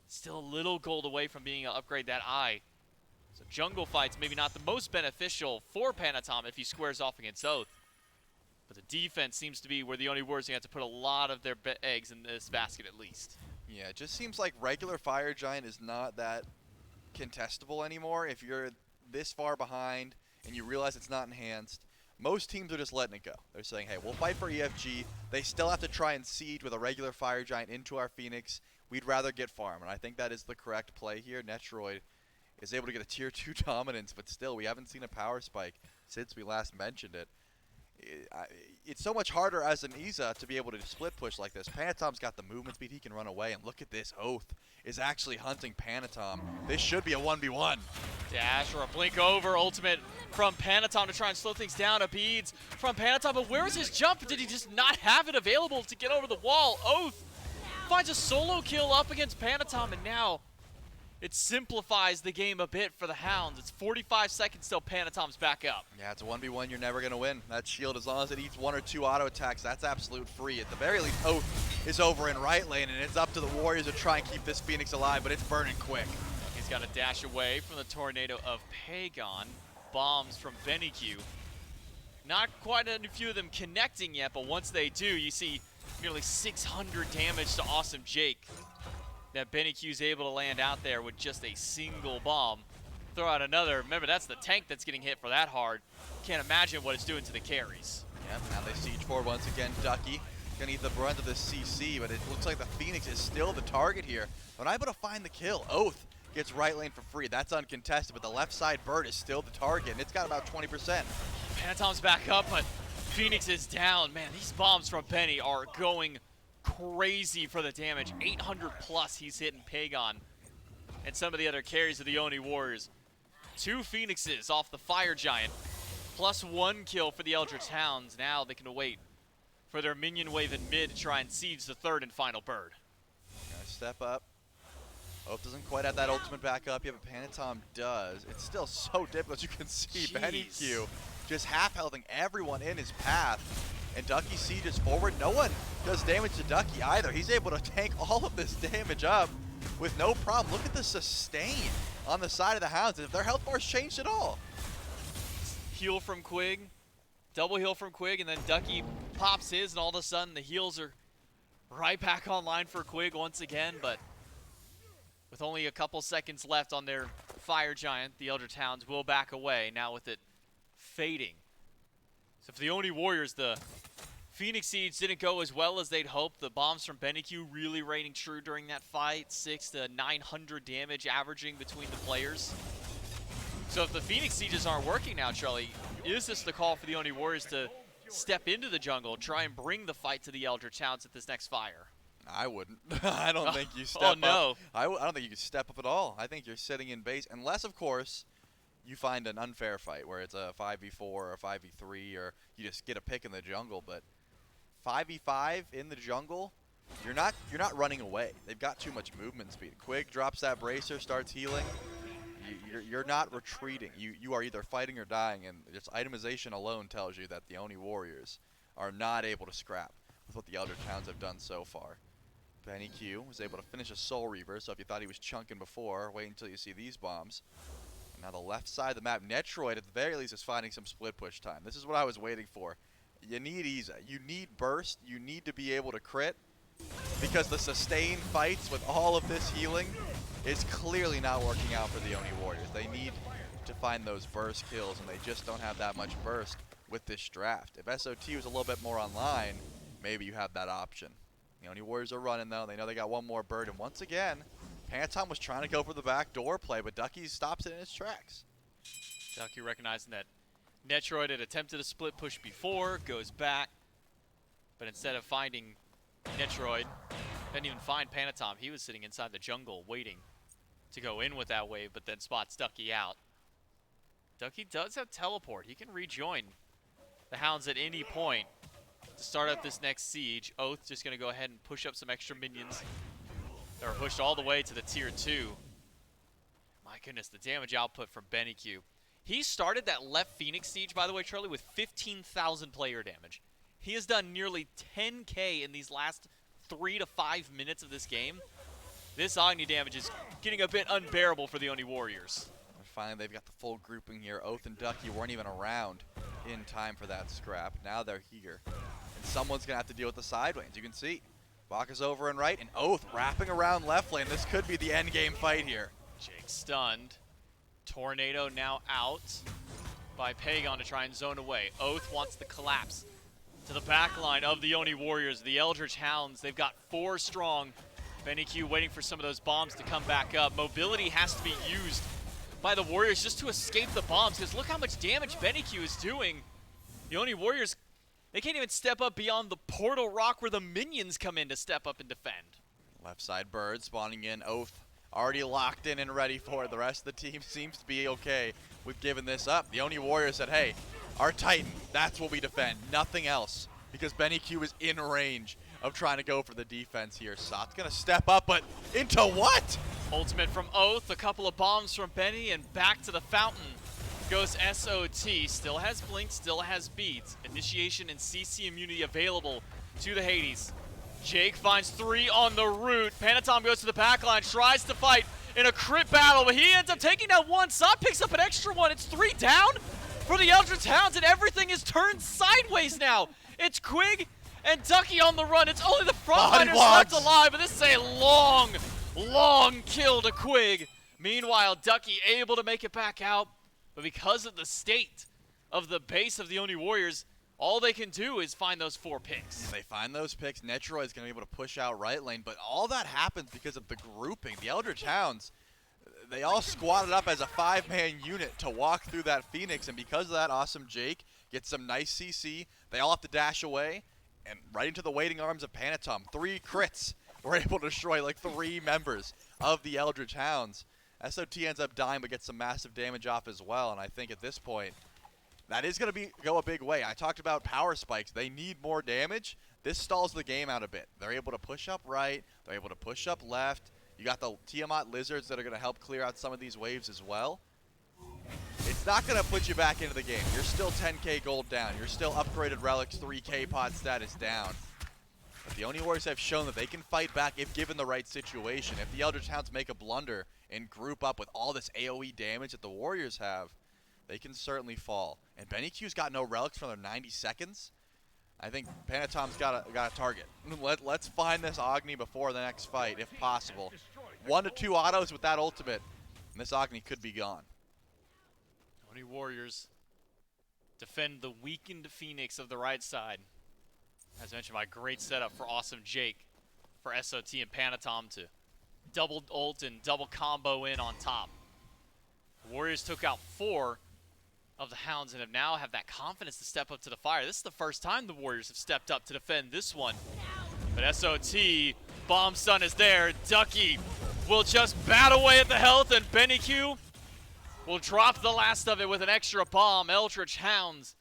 still a little gold away from being able to upgrade that eye. So jungle fights maybe not the most beneficial for Panatom if he squares off against Oath. But the defense seems to be where the Oni Warriors have to put a lot of their eggs in this basket at least. Yeah, it just seems like regular Fire Giant is not that contestable anymore. If you're this far behind and you realize it's not enhanced, most teams are just letting it go. They're saying, hey, we'll fight for EFG. They still have to try and siege with a regular Fire Giant into our Phoenix. We'd rather get farm, and I think that is the correct play here. Netroid is able to get a tier 2 dominance, but still, we haven't seen a power spike since we last mentioned it. It's so much harder as an Iza to be able to split push like this. Panatom's got the movement speed, he can run away, and look at this, Oath is actually hunting Panatom. This should be a 1v1. Dash or a blink over, ultimate from Panatom to try and slow things down. A beads from Panatom, but where was his jump? Did he just not have it available to get over the wall? Oath finds a solo kill up against Panatom, and now it simplifies the game a bit for the Hounds. It's 45 seconds till Panatom's back up. Yeah, it's a 1v1, you're never going to win. That shield, as long as it eats 1 or 2 auto attacks, that's absolute free. At the very least, Oath is over in right lane, and it's up to the Warriors to try and keep this Phoenix alive, but it's burning quick. He's got to dash away from the tornado of Pagon. Bombs from BennyQ. Not quite a few of them connecting yet, but once they do, you see nearly 600 damage to Awesome Jake that BennyQ's able to land out there with just a single bomb. Throw out another. Remember, that's the tank that's getting hit for that hard. Can't imagine what it's doing to the carries. Yeah, now they siege forward once again. Ducky gonna eat the brunt of the CC, but it looks like the Phoenix is still the target here. But able to find the kill. Oath gets right lane for free. That's uncontested, but the left side bird is still the target, and it's got about 20%. Panatom's back up, but Phoenix is down. Man, these bombs from Benny are going crazy for the damage. 800 plus he's hitting Pagon and some of the other carries of the Oni Warriors. 2 Phoenixes off the Fire Giant, plus 1 kill for the Eldritch Hounds. Now they can wait for their minion wave in mid to try and siege the 3rd and final bird. Gonna step up. Oath doesn't quite have that ultimate back up yet, but Panatom does. It's still so difficult, as you can see. BennyQ just half-healthing everyone in his path. And Ducky sieges forward. No one does damage to Ducky either. He's able to tank all of this damage up with no problem. Look at the sustain on the side of the Hounds. If their health bar's changed at all. Heal from Quig, double heal from Quig, and then Ducky pops his, and all of a sudden the heals are right back online for Quig once again. But with only a couple seconds left on their Fire Giant, the Eldritch Hounds will back away, now with it fading. So for the Oni Warriors, the Phoenix Siege didn't go as well as they'd hoped. The bombs from BennyQ really reigning true during that fight. 600 to 900 damage averaging between the players. So if the Phoenix Sieges aren't working now, Charlie, is this the call for the Oni Warriors to step into the jungle, try and bring the fight to the Eldritch Hounds at this next fire? I wouldn't. I don't think you step up. I don't think you can step up at all. I think you're sitting in base, unless, of course, you find an unfair fight where it's a 5v4 or a 5v3, or you just get a pick in the jungle. But 5v5 in the jungle, you're not running away. They've got too much movement speed. Quig drops that bracer, starts healing. You're not retreating. You are either fighting or dying, and just itemization alone tells you that the Oni Warriors are not able to scrap with what the Eldritch Hounds have done so far. BennyQ was able to finish a Soul Reaver, so if you thought he was chunking before, wait until you see these bombs. And now the left side of the map, Netroid at the very least is finding some split push time. This is what I was waiting for. You need Iza, you need burst, you need to be able to crit, because the sustained fights with all of this healing is clearly not working out for the Oni Warriors. They need to find those burst kills, and they just don't have that much burst with this draft. If SOT was a little bit more online, maybe you have that option. The Oni Warriors are running, though. They know they got one more bird, and once again, Panatom was trying to go for the back door play, but Ducky stops it in its tracks. Ducky recognizing that Netroid had attempted a split push before, goes back, but instead of finding Netroid, didn't even find Panatom. He was sitting inside the jungle waiting to go in with that wave, but then spots Ducky out. Ducky does have teleport. He can rejoin the Hounds at any point to start up this next siege. Oath just going to go ahead and push up some extra minions that are pushed all the way to the tier 2. My goodness, the damage output from BennyQ. He started that left Phoenix siege, by the way, Charlie, with 15,000 player damage. He has done nearly 10k in these last 3 to 5 minutes of this game. This Agni damage is getting a bit unbearable for the Oni Warriors. And finally, they've got the full grouping here. Oath and Ducky weren't even around in time for that scrap. Now they're here. And someone's going to have to deal with the side lanes. You can see Baka's over and right, and Oath wrapping around left lane. This could be the end game fight here. Jake stunned. Tornado now out by Pagon to try and zone away. Oath wants the collapse to the back line of the Oni Warriors. The Eldritch Hounds, they've got 4 strong. BennyQ waiting for some of those bombs to come back up. Mobility has to be used by the Warriors just to escape the bombs, because look how much damage BennyQ is doing. The Oni Warriors They can't even step up beyond the portal rock where the minions come in to step up and defend. Left side bird spawning in. Oath already locked in and ready for it. The rest of the team seems to be okay with giving this up. The Oni Warriors said, hey, our Titan, that's what we defend, nothing else. Because Benny Q is in range of trying to go for the defense here. Sot's gonna step up, but into what? Ultimate from Oath, a couple of bombs from Benny, and back to the fountain goes SOT. Still has Blink, still has Beads. Initiation and CC immunity available to the Hades. Jake finds 3 on the route. Panatom goes to the backline, tries to fight in a crit battle, but he ends up taking down 1. Sot picks up an extra 1. It's 3 down for the Eldritch Hounds, and everything is turned sideways now. It's Quig and Ducky on the run. It's only the frontliners left alive, but this is a long, long kill to Quig. Meanwhile, Ducky able to make it back out, but because of the state of the base of the Oni Warriors, all they can do is find those 4 picks. They find those picks. Netroid is going to be able to push out right lane, but all that happens because of the grouping. The Eldritch Hounds, they all squatted up as a 5-man unit to walk through that Phoenix, and because of that, Awesome Jake gets some nice CC. They all have to dash away, and right into the waiting arms of Panatom. 3 crits were able to destroy like 3 members of the Eldritch Hounds. SOT ends up dying, but gets some massive damage off as well, and I think at this point, that is going to go a big way. I talked about power spikes. They need more damage. This stalls the game out a bit. They're able to push up right. They're able to push up left. You got the Tiamat Lizards that are going to help clear out some of these waves as well. It's not going to put you back into the game. You're still 10k gold down. You're still upgraded relics 3k pod status down. But the Oni Warriors have shown that they can fight back if given the right situation. If the Eldritch Hounds make a blunder and group up with all this AoE damage that the Warriors have, they can certainly fall. And Benny Q's got no relics for another 90 seconds. I think Panatom's got a target. Let's find this Agni before the next fight, if possible. 1 to 2 autos with that ultimate, and this Agni could be gone. Oni Warriors defend the weakened Phoenix of the right side. As mentioned, my great setup for Awesome Jake, for SOT and Panatom to double ult and double combo in on top. The Warriors took out 4 of the Hounds and now have that confidence to step up to the fire. This is the first time the Warriors have stepped up to defend this one. But SOT, bomb stun is there. Ducky will just bat away at the health, and Benny Q will drop the last of it with an extra bomb. Eldritch Hounds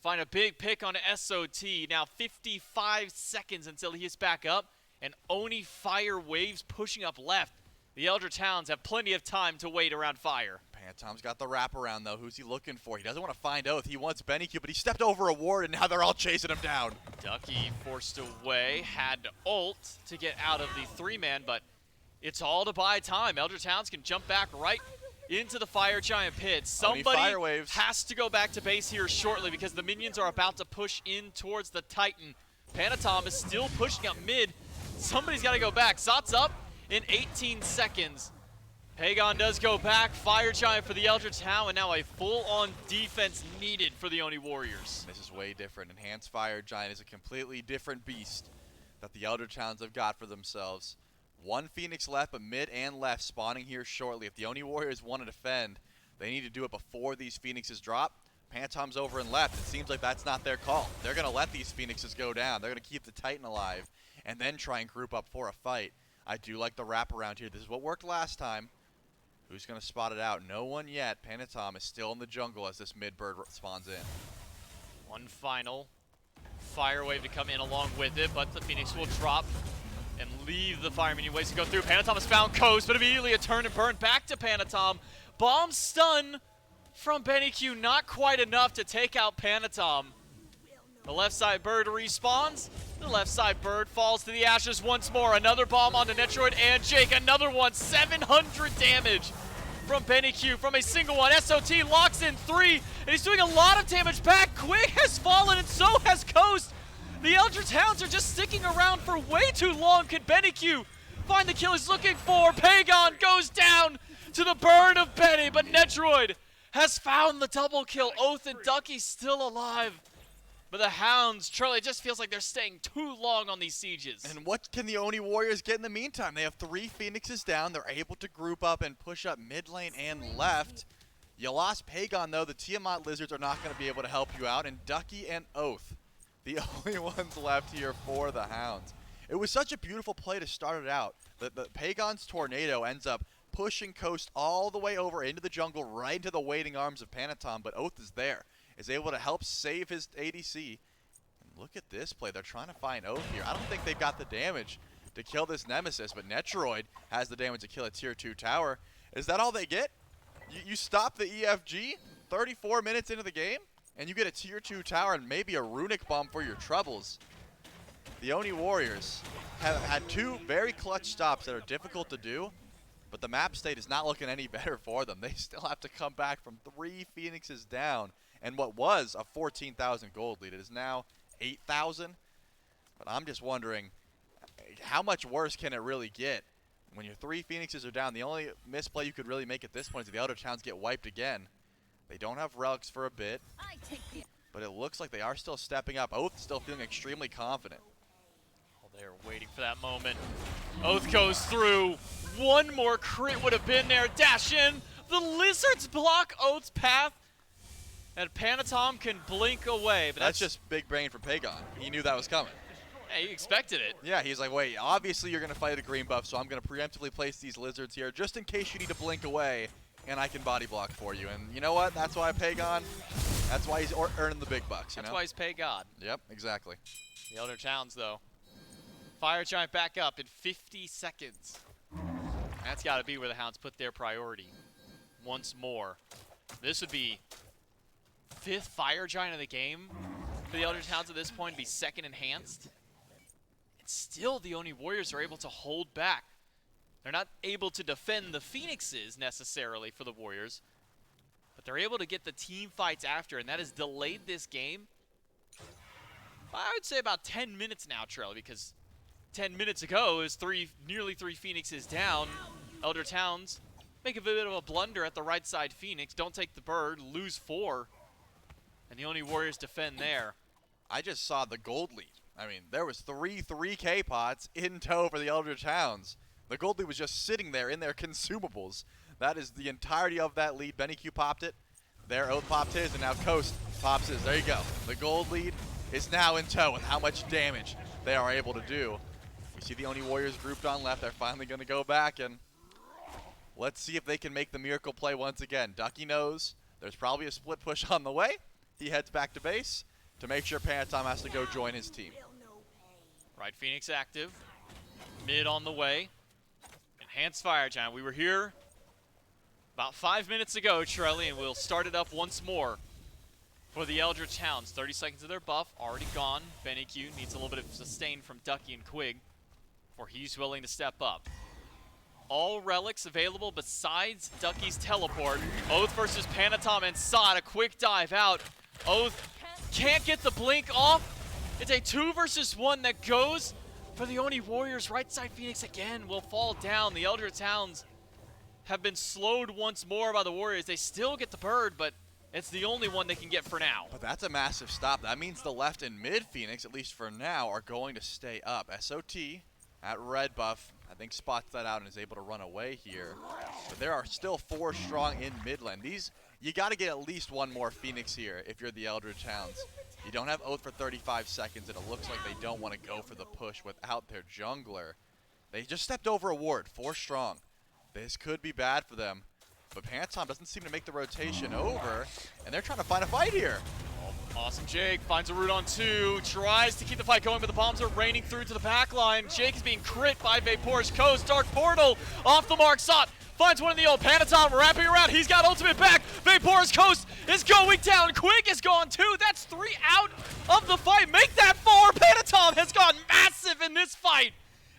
find a big pick on SOT. Now 55 seconds until he is back up, and Oni fire waves pushing up left. The Eldritch Hounds have plenty of time to wait around fire. Panatom's got the wraparound, though. Who's he looking for? He doesn't want to find Oath. He wants Benny Q, but he stepped over a ward, and now they're all chasing him down. Ducky forced away, had to ult to get out of the 3-man, but it's all to buy time. Eldritch Hounds can jump back right into the Fire Giant pit. Somebody has to go back to base here shortly because the minions are about to push in towards the Titan. Panatom is still pushing up mid. Somebody's got to go back. Sot's up in 18 seconds. Pagon does go back. Fire Giant for the Eldritch Hound, and now a full-on defense needed for the Oni Warriors. This is way different. Enhanced Fire Giant is a completely different beast that the Eldritch Hounds have got for themselves. 1 Phoenix left, but mid and left spawning here shortly. If the Oni Warriors want to defend, they need to do it before these Phoenixes drop. Panatom's over and left. It seems like that's not their call. They're going to let these Phoenixes go down. They're going to keep the Titan alive and then try and group up for a fight. I do like the wraparound here. This is what worked last time. Who's going to spot it out? No one yet. Panatom is still in the jungle as this mid-bird spawns in. One final fire wave to come in along with it, but the Phoenix will drop and leave the fire minion waves to go through. Panatom has found Coast, but immediately a turn and burn back to Panatom. Bomb stun from Benny Q, not quite enough to take out Panatom. The left side bird respawns. The left side bird falls to the ashes once more. Another bomb onto Netroid and Jake. Another one. 700 damage from Benny Q from a single one. SOT locks in 3, and he's doing a lot of damage back. Quig has fallen, and so has Coast. The Eldritch Hounds are just sticking around for way too long. Can Benny Q find the kill he's looking for? Pagon goes down to the burn of Benny, but Netroid has found the double kill. Oath and Ducky still alive. But the Hounds, Charlie, it just feels like they're staying too long on these sieges. And what can the Oni Warriors get in the meantime? They have 3 Phoenixes down. They're able to group up and push up mid lane and left. You lost Pagon, though. The Tiamat Lizards are not going to be able to help you out. And Ducky and Oath, the only ones left here for the Hounds. It was such a beautiful play to start it out. The Pagon's Tornado ends up pushing Coast all the way over into the jungle, right into the waiting arms of Panatom, but Oath is there, is able to help save his ADC. And look at this play. They're trying to find Oath here. I don't think they've got the damage to kill this Nemesis, but Netroid has the damage to kill a tier 2 tower. Is that all they get? You stop the EFG 34 minutes into the game, and you get a tier 2 tower and maybe a runic bomb for your troubles. The Oni Warriors have had 2 very clutch stops that are difficult to do, but the map state is not looking any better for them. They still have to come back from 3 Phoenixes down, and what was a 14,000 gold lead, it is now 8,000. But I'm just wondering, how much worse can it really get? When your 3 Phoenixes are down, the only misplay you could really make at this point is if the Eldritch Hounds get wiped again. They don't have relics for a bit, but it looks like they are still stepping up. Oath still feeling extremely confident. Oh, they're waiting for that moment. Oath goes through. One more crit would have been there. Dash in. The Lizards block Oath's path, and Panatom can blink away. But That's just big brain for Pagon. He knew that was coming. Yeah, he expected it. Yeah, he's like, wait, obviously you're going to fight a green buff, so I'm going to preemptively place these lizards here just in case you need to blink away, and I can body block for you. And you know what? That's why Pagon, that's why he's earning the big bucks, you That's know? why he's pay God. Yep, exactly. The Eldritch Hounds, though. Fire Giant back up in 50 seconds. That's got to be where the Hounds put their priority. Once more. This would be 5th Fire Giant of the game for the Eldritch Hounds at this point, be 2nd enhanced. Still, the Oni Warriors are able to hold back. They're not able to defend the Phoenixes necessarily for the Warriors, but they're able to get the team fights after, and that has delayed this game. I would say about 10 minutes now, Trell, because 10 minutes ago is nearly 3 Phoenixes down. Eldritch Hounds make a bit of a blunder at the right side Phoenix, don't take the bird, lose 4, and the Oni Warriors defend there. I just saw the gold lead. I mean, there was 3 3K pots in tow for the Eldritch Hounds. The gold lead was just sitting there in their consumables. That is the entirety of that lead. Benny Q popped it. There, Oath popped his, and now Coast pops his. There you go. The gold lead is now in tow with how much damage they are able to do. We see the Oni Warriors grouped on left. They're finally going to go back, and let's see if they can make the miracle play once again. Ducky knows there's probably a split push on the way. He heads back to base to make sure Panatom has to go join his team. Right Phoenix active. Mid on the way. Enhanced Fire Giant. We were here about 5 minutes ago, Trelly, and we'll start it up once more for the Eldritch Hounds. 30 seconds of their buff already gone. Benny Q needs a little bit of sustain from Ducky and Quig before he's willing to step up. All relics available besides Ducky's teleport. Oath versus Panatom and Sod. A quick dive out. Oath can't get the blink off. It's a 2 versus 1 that goes for the Oni Warriors. Right side Phoenix again will fall down. The Eldritch Hounds have been slowed once more by the Warriors. They still get the bird, but it's the only one they can get for now. But that's a massive stop. That means the left and mid Phoenix, at least for now, are going to stay up. SOT at red buff, I think, spots that out and is able to run away here. But there are still 4 strong in mid lane. You got to get at least 1 more Phoenix here if you're the Eldritch Hounds. You don't have Oath for 35 seconds, and it looks like they don't want to go for the push without their jungler. They just stepped over a ward, 4 strong. This could be bad for them. But Panatom doesn't seem to make the rotation over, and they're trying to find a fight here. Awesome Jake finds a root on 2, tries to keep the fight going, but the bombs are raining through to the back line. Jake is being crit by Vapor's Coast. Dark Portal off the mark. Sot finds one in the old. Panatom wrapping around. He's got ultimate back. Vapor's Coast is going down. Quick is gone too. That's 3 out of the fight. Make that 4. Panatom has gone massive in this fight.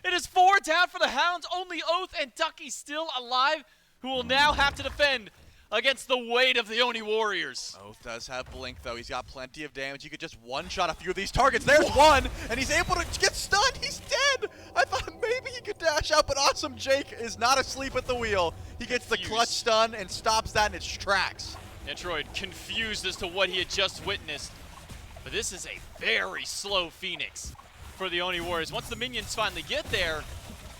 It is 4 down for the Hounds. Only Oath and Ducky still alive, who will now have to defend against the weight of the Oni Warriors. Oath does have Blink, though. He's got plenty of damage. He could just one-shot a few of these targets. There's one, and he's able to get stunned. He's dead. I thought maybe he could dash out, but Awesome Jake is not asleep at the wheel. He gets the clutch stun and stops that in its tracks. Netroid confused as to what he had just witnessed. But this is a very slow Phoenix for the Oni Warriors. Once the minions finally get there,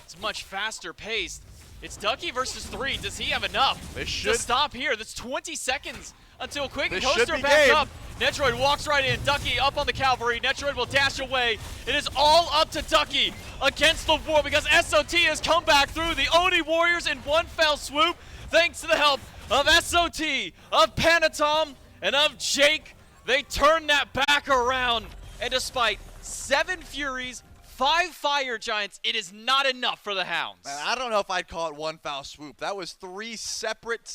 it's much faster paced. It's Ducky versus 3. Does he have enough This should to stop here? That's 20 seconds until Quake and This should Coaster be back game. up. Netroid walks right in. Ducky up on the cavalry. Netroid will dash away. It is all up to Ducky against the war because SOT has come back through. The Oni Warriors in one fell swoop, thanks to the help of SOT, of Panatom, and of Jake. They turn that back around. And despite 7 Furies, 5 Fire Giants, it is not enough for the Hounds. Man, I don't know if I'd call it one foul swoop. That was 3 separate